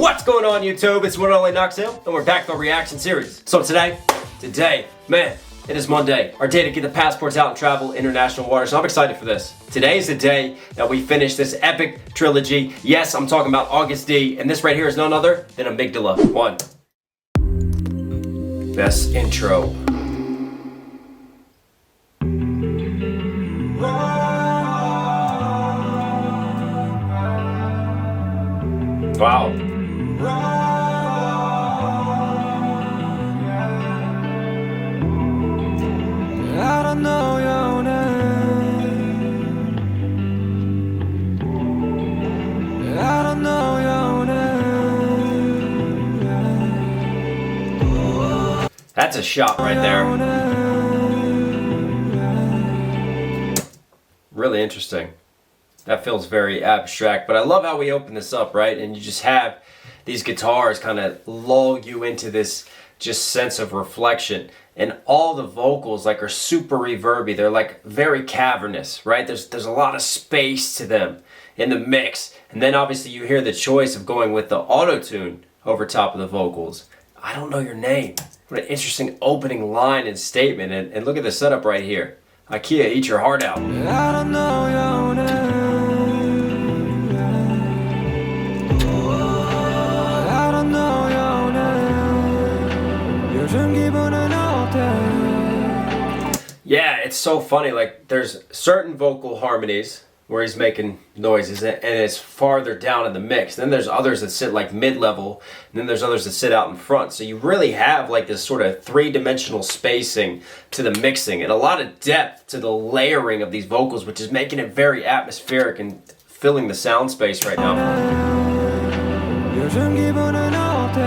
What's going on, YouTube? It's one and only Knox Hill, and we're back with our reaction series. So today, man, it is Monday. Our day to get the passports out and travel international waters. So I'm excited for this. Today is the day that we finish this epic trilogy. Yes, I'm talking about Agust D, and this right here is none other than Amygdala 1. Best intro. Wow. I don't know your name. I don't know your name. That's a shot right there. Really interesting. That feels very abstract, but I love how we open this up, right? And you just have these guitars kind of lull you into this just sense of reflection. And all the vocals like are super reverby. They're like very cavernous, right? There's a lot of space to them in the mix. And then obviously you hear the choice of going with the auto-tune over top of the vocals. I don't know your name. What an interesting opening line and statement. And look at the setup right here. IKEA, eat your heart out. I don't know your name. I don't know your name. 요즘 기분은 어때? Yeah, it's so funny. Like, there's certain vocal harmonies where he's making noises, and it's farther down in the mix. Then there's others that sit like mid-level, and then there's others that sit out in front. So you really have like this sort of three-dimensional spacing to the mixing, and a lot of depth to the layering of these vocals, which is making it very atmospheric and filling the sound space right now. 요즘 기분은 어때?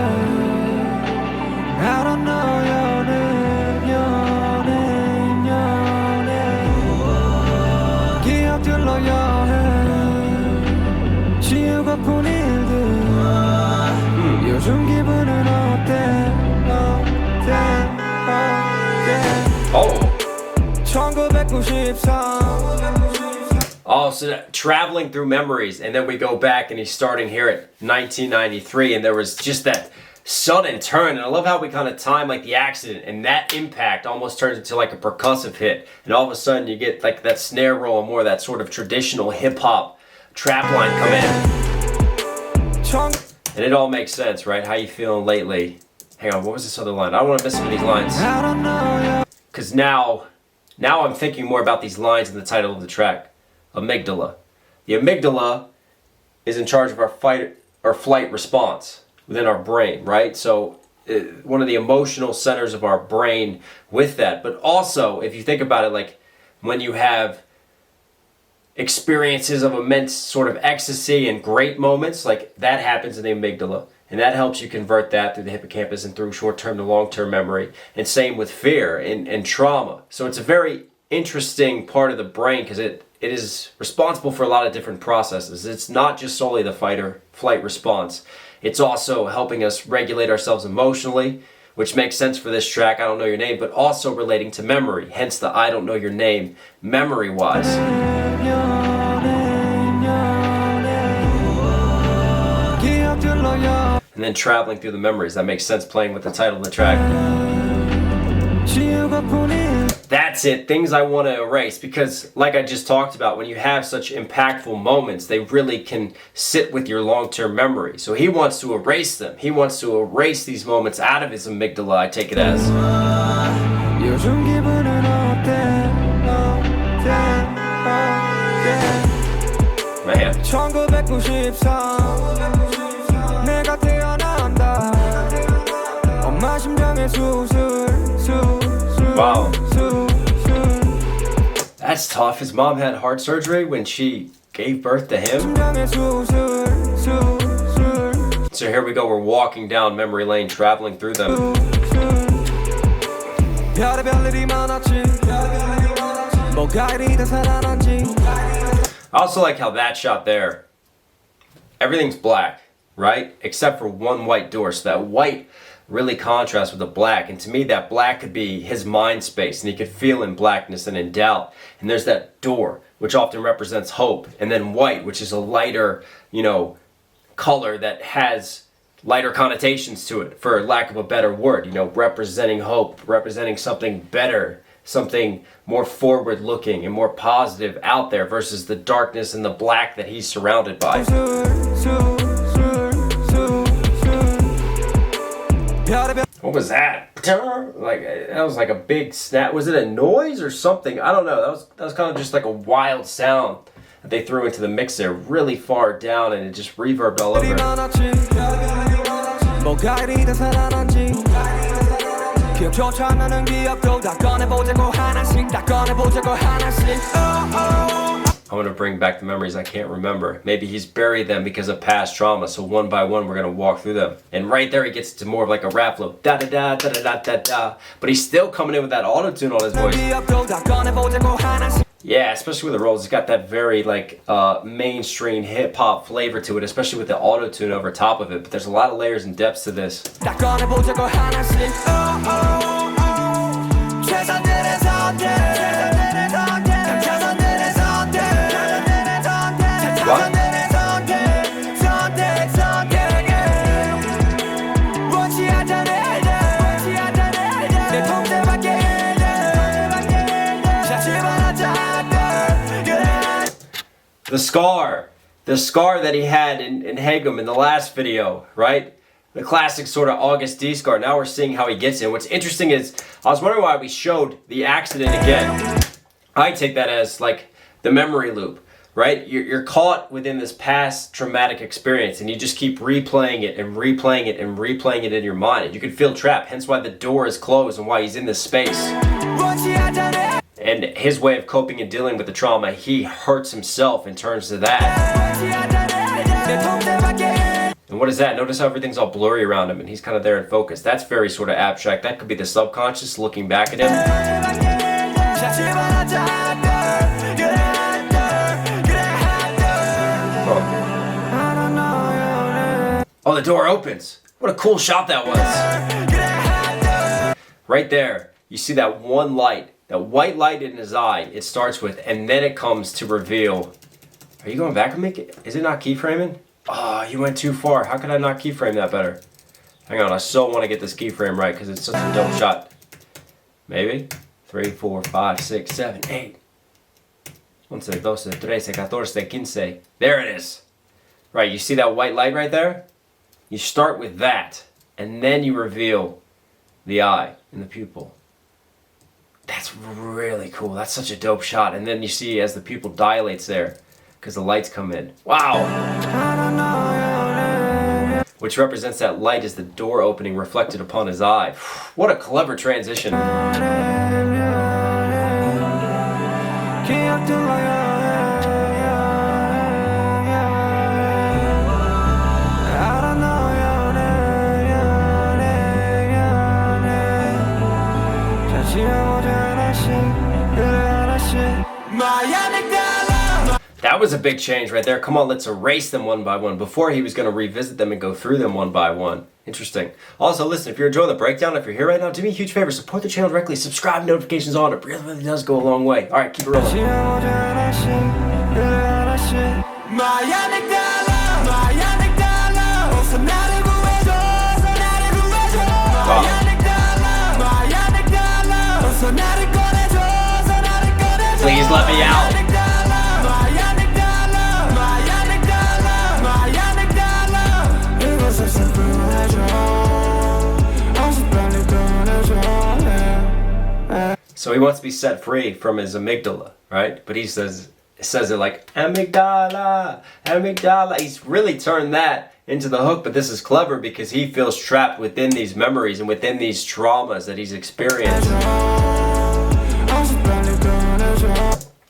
I don't know your name, your name, your name. 기억들로 여행 지우고픈 일들. 요즘 기분은 어때? Oh. 1993. Oh, so that, traveling through memories, and then we go back and he's starting here at 1993, and there was just that sudden turn, and I love how we kind of time like the accident, and that impact almost turns into like a percussive hit, and all of a sudden you get like that snare roll and more of that sort of traditional hip-hop trap line come in. And it all makes sense, right? How you feeling lately? Hang on, what was this other line? I don't want to miss some of these lines. Because now I'm thinking more about these lines in the title of the track. Amygdala. The amygdala is in charge of our fight or flight response within our brain, right? So one of the emotional centers of our brain with that. But also, if you think about it, like when you have experiences of immense sort of ecstasy and great moments, like that happens in the amygdala. And that helps you convert that through the hippocampus and through short-term to long-term memory. And same with fear and trauma. So it's a very interesting part of the brain because it is responsible for a lot of different processes. It's not just solely the fight or flight response. It's also helping us regulate ourselves emotionally, which makes sense for this track, I Don't Know Your Name, but also relating to memory, hence the I Don't Know Your Name, memory-wise. And then traveling through the memories, that makes sense playing with the title of the track. That's it, things I want to erase, because like I just talked about, when you have such impactful moments, they really can sit with your long-term memory. So he wants to erase them. He wants to erase these moments out of his amygdala, I take it as. Man. Wow. That's tough. His mom had heart surgery when she gave birth to him. So here we go. We're walking down memory lane, traveling through them. I also like how that shot there, everything's black, right? Except for one white door. So that white really contrasts with the black, and to me that black could be his mind space, and he could feel in blackness and in doubt. And there's that door, which often represents hope, and then white, which is a lighter, color that has lighter connotations to it, for lack of a better word, you know, representing hope, representing something better, something more forward looking and more positive out there versus the darkness and the black that he's surrounded by. What was that? Like, that was like a big snap. Was it a noise or something? I don't know. That was kind of just like a wild sound that they threw into the mix there, really far down, and it just reverbed all over it. I want to bring back the memories I can't remember. Maybe he's buried them because of past trauma, so one by one we're going to walk through them. And right there he gets to more of like a rap flow. Da da da da da da da. But he's still coming in with that auto-tune on his voice. Yeah, especially with the rolls. He's got that very like mainstream hip-hop flavor to it, especially with the auto-tune over top of it. But there's a lot of layers and depths to this. The scar that he had in Hagum in the last video, right? The classic sort of Agust D scar. Now we're seeing how he gets in. What's interesting is, I was wondering why we showed the accident again. I take that as like the memory loop, right? You're caught within this past traumatic experience and you just keep replaying it and replaying it and replaying it in your mind. And you can feel trapped, hence why the door is closed and why he's in this space. And his way of coping and dealing with the trauma, he hurts himself in terms of that. And what is that? Notice how everything's all blurry around him and he's kind of there in focus. That's very sort of abstract. That could be the subconscious looking back at him. Oh, the door opens. What a cool shot that was. Right there, you see that one light. That white light in his eye, it starts with, and then it comes to reveal. Are you going back and make it? Is it not keyframing? Oh, you went too far. How could I not keyframe that better? Hang on, I so want to get this keyframe right because it's such a dope shot. Maybe? 3, 4, 5, 6, 7, 8. 11, 12, 13, 14, 15. There it is. Right, you see that white light right there? You start with that, and then you reveal the eye and the pupil. That's really cool. That's such a dope shot. And then you see as the pupil dilates there, because the lights come in. Wow! Which represents that light as the door opening reflected upon his eye. What a clever transition. That was a big change right there. Come on, let's erase them one by one. Before he was going to revisit them and go through them one by one. Interesting. Also, listen, if you're enjoying the breakdown, if you're here right now, do me a huge favor. Support the channel directly. Subscribe, notifications on. It really, really does go a long way. All right, keep it rolling. Wow. Please let me out. So he wants to be set free from his amygdala, right? But he says it like Amygdala, Amygdala. He's really turned that into the hook, but this is clever because he feels trapped within these memories and within these traumas that he's experienced.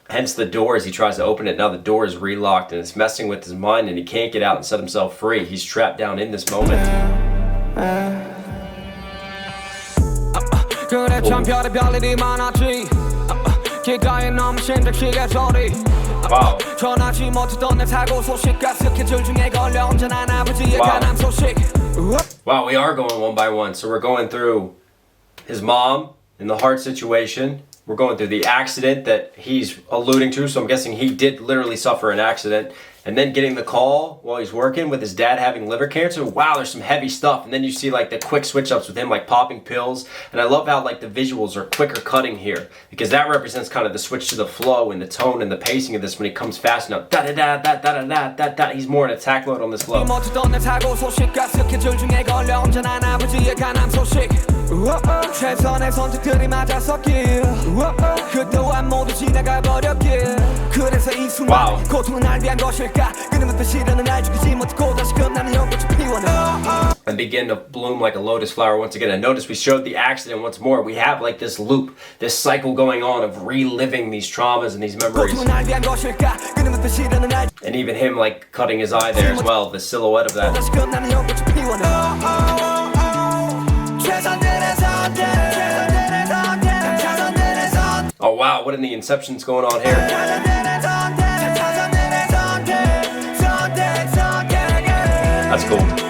Hence the door as he tries to open it. Now the door is relocked and it's messing with his mind and he can't get out and set himself free. He's trapped down in this moment. Wow. Wow, we are going one by one. So we're going through his mom in the heart situation. We're going through the accident that he's alluding to. So I'm guessing he did literally suffer an accident. And then getting the call while he's working with his dad having liver cancer. Wow, there's some heavy stuff. And then you see like the quick switch ups with him like popping pills. And I love how like the visuals are quicker cutting here, because that represents kind of the switch to the flow and the tone and the pacing of this when he comes fast enough. Da da da da da da da da. He's more in attack mode on this flow. 최선의 선택들이 맞아 섞일 그동안 모두 지나가 버렸길 그래서 이 순간 고통은 날 위한 것일까 끊임없던 시련은 날 죽이지 못하고 다시금 나는 연꽃을 피워내 And begin to bloom like a lotus flower once again. And notice we showed the accident once more. We have like this loop, this cycle going on of reliving these traumas and these memories. And even him like cutting his eye there as well, the silhouette of that. Oh wow, what in the inception's going on here? That's cool.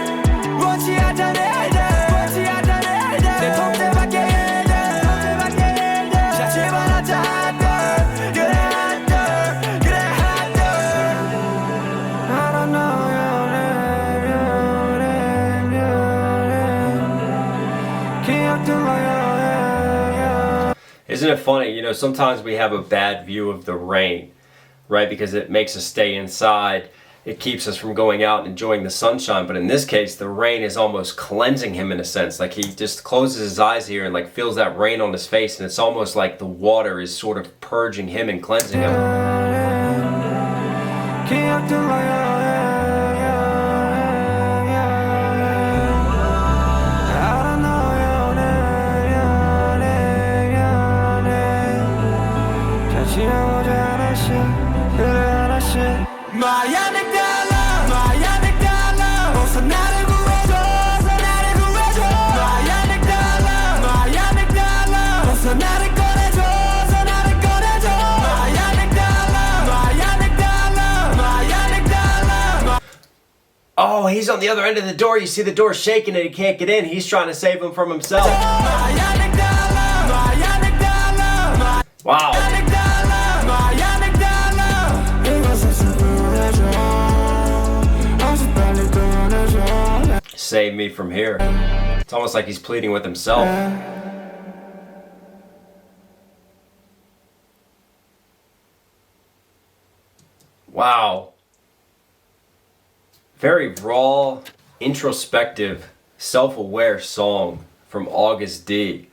Isn't it funny, you know, sometimes we have a bad view of the rain, right? Because it makes us stay inside. It keeps us from going out and enjoying the sunshine. But in this case, the rain is almost cleansing him in a sense. Like he just closes his eyes here and like feels that rain on his face. And it's almost like the water is sort of purging him and cleansing him. My Amygdala, my Amygdala, 어서 나를 구해줘, 어서 나를 구해줘. My Amygdala, my Amygdala, 어서 나를 꺼내줘, 어서 나를 꺼내줘. My Amygdala, my Amygdala, my Amygdala. Oh, he's on the other end of the door. You see the door shaking and he can't get in. He's trying to save him from himself. My Amygdala, my Amygdala, my Wow. Amygdala, my Amygdala. Save me from here. It's almost like he's pleading with himself. Wow. Very raw, introspective, self-aware song from Agust D.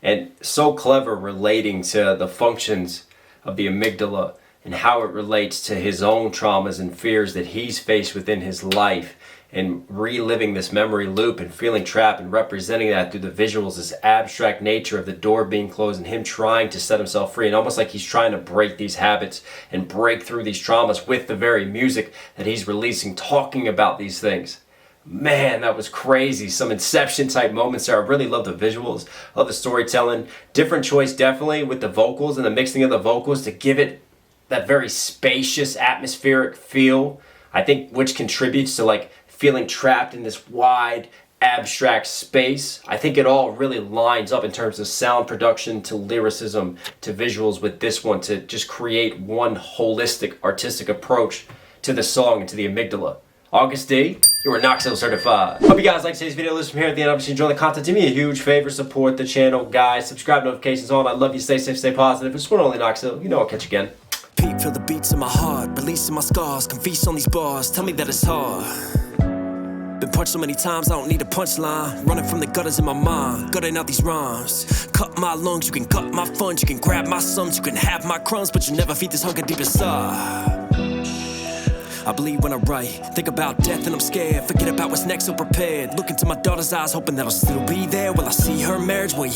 And so clever relating to the functions of the amygdala and how it relates to his own traumas and fears that he's faced within his life, and reliving this memory loop and feeling trapped and representing that through the visuals, this abstract nature of the door being closed and him trying to set himself free, and almost like he's trying to break these habits and break through these traumas with the very music that he's releasing, talking about these things. Man, that was crazy. Some Inception type moments there. I really love the visuals, love the storytelling. Different choice definitely with the vocals and the mixing of the vocals to give it that very spacious atmospheric feel, I think, which contributes to like feeling trapped in this wide abstract space. I think it all really lines up in terms of sound production to lyricism to visuals with this one to just create one holistic artistic approach to the song and to the amygdala. Agust D, you are Knox Hill certified. Hope you guys like today's video. Listen from here at the end. Obviously enjoy the content. Do me a huge favor, support the channel, guys. Subscribe, notifications on. I love you. Stay safe, stay positive. It's one only Knox Hill. You know I'll catch you again. Peep, feel the beats in my heart, releasing my scars, can feast on these bars, tell me that it's hard. Been punched so many times, I don't need a punchline. Running from the gutters in my mind, gutting out these rhymes. Cut my lungs, you can cut my funds, you can grab my sums, you can have my crumbs, but you never feed this hunger deep inside. I bleed when I write, think about death and I'm scared. Forget about what's next, so prepared. Look into my daughter's eyes, hoping that I'll still be there. Will I see her marriage? Will